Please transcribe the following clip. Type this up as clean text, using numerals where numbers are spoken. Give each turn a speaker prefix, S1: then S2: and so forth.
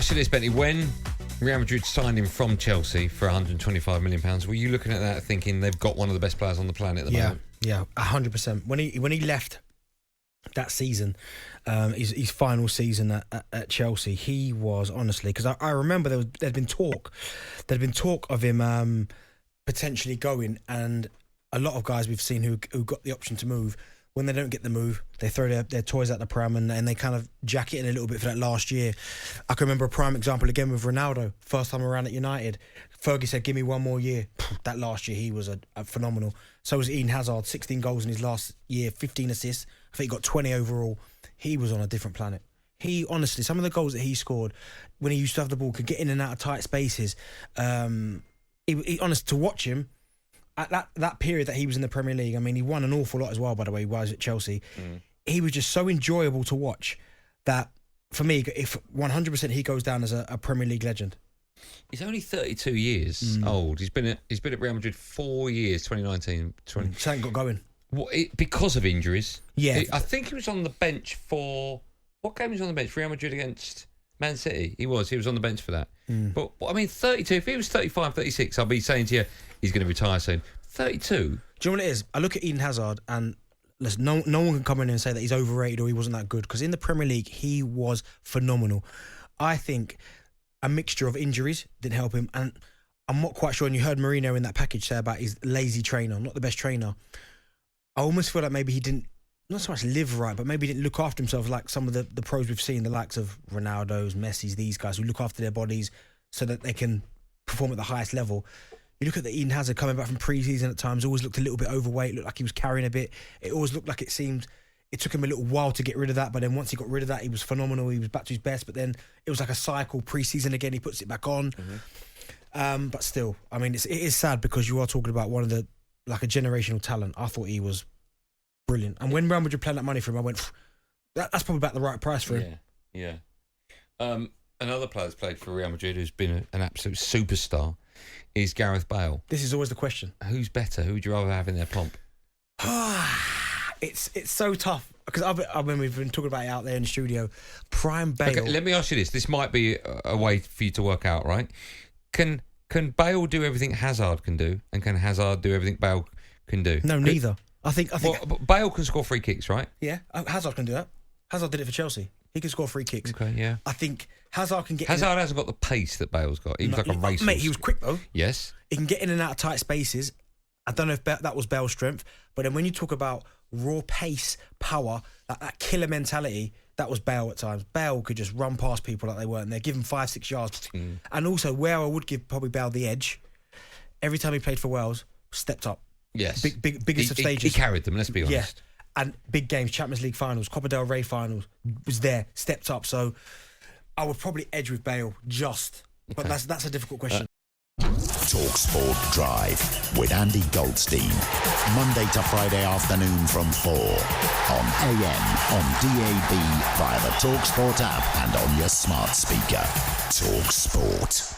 S1: ask you this, Benny. When Real Madrid signed him from Chelsea for £125 million, were you looking at that thinking they've got one of the best players on the planet at the moment?
S2: Yeah, 100%. When he left that season, his final season at Chelsea, he was honestly, because I remember there'd been talk of him potentially going, and a lot of guys we've seen who got the option to move, when they don't get the move, they throw their toys at the pram and they kind of jack it in a little bit for that last year. I can remember a prime example again with Ronaldo, first time around at United. Fergie said, give me one more year. That last year, he was a phenomenal. So was Eden Hazard, 16 goals in his last year, 15 assists. I think he got 20 overall. He was on a different planet. He, honestly, some of the goals that he scored when he used to have the ball, could get in and out of tight spaces. He honestly, to watch him, at that period that he was in the Premier League, I mean, he won an awful lot as well, by the way, while he was at Chelsea. He was just so enjoyable to watch that, for me, if 100% he goes down as a Premier League legend.
S1: He's only 32 years old. He's been at Real Madrid 4 years, 2019.
S2: Something got going.
S1: Because of injuries.
S2: Yeah.
S1: I think he was on the bench for... What game was he on the bench? Real Madrid against Man City? He was on the bench for that. But, I mean, 32, if he was 35, 36, I'll be saying to you, he's going to retire soon. 32?
S2: Do you know what it is? I look at Eden Hazard and listen, no one can come in and say that he's overrated or he wasn't that good, because in the Premier League, he was phenomenal. I think a mixture of injuries didn't help him, and I'm not quite sure, and you heard Mourinho in that package say about his lazy trainer, not the best trainer. I almost feel like maybe he didn't, not so much live right, but maybe he didn't look after himself like some of the pros we've seen, the likes of Ronaldo's, Messi's, these guys who look after their bodies so that they can perform at the highest level. You look at the Eden Hazard coming back from pre-season at times, always looked a little bit overweight, looked like he was carrying a bit. It always looked like it took him a little while to get rid of that, but then once he got rid of that, he was phenomenal. He was back to his best, but then it was like a cycle. Pre-season again, he puts it back on. But still, I mean, it is sad because you are talking about one of the, like a generational talent. I thought he was brilliant. And when Real Madrid played that money for him, I went, that's probably about the right price for him.
S1: Yeah. Another player that's played for Real Madrid who's been an absolute superstar is Gareth Bale.
S2: This is always the question.
S1: Who's better? Who would you rather have in their pomp?
S2: It's so tough because we've been talking about it out there in the studio. Prime Bale.
S1: Okay, let me ask you this. This might be a way for you to work out, right? Can Bale do everything Hazard can do, and can Hazard do everything Bale can do?
S2: No, neither. I think.
S1: Well, Bale can score free kicks, right?
S2: Yeah, Hazard can do that. Hazard did it for Chelsea. He can score free kicks.
S1: Okay, yeah.
S2: I think Hazard can get.
S1: Hazard hasn't got the pace that Bale's got. He was like a racehorse.
S2: Mate, he was quick though.
S1: Yes.
S2: He can get in and out of tight spaces. I don't know if that was Bale's strength, but then when you talk about raw pace, power, that killer mentality, that was Bale at times. Bale could just run past people like they weren't there, give him 5-6 yards. And also, where I would give probably Bale the edge, every time he played for Wales, stepped up.
S1: Yes.
S2: Biggest of stages.
S1: He carried them, let's be honest.
S2: Yeah. And big games, Champions League finals, Copa del Rey finals, was there, stepped up. So I would probably edge with Bale just. But that's a difficult question.
S3: talkSPORT Drive with Andy Goldstein. Monday to Friday afternoon from 4 on AM, on DAB, via the talkSPORT app and on your smart speaker. talkSPORT.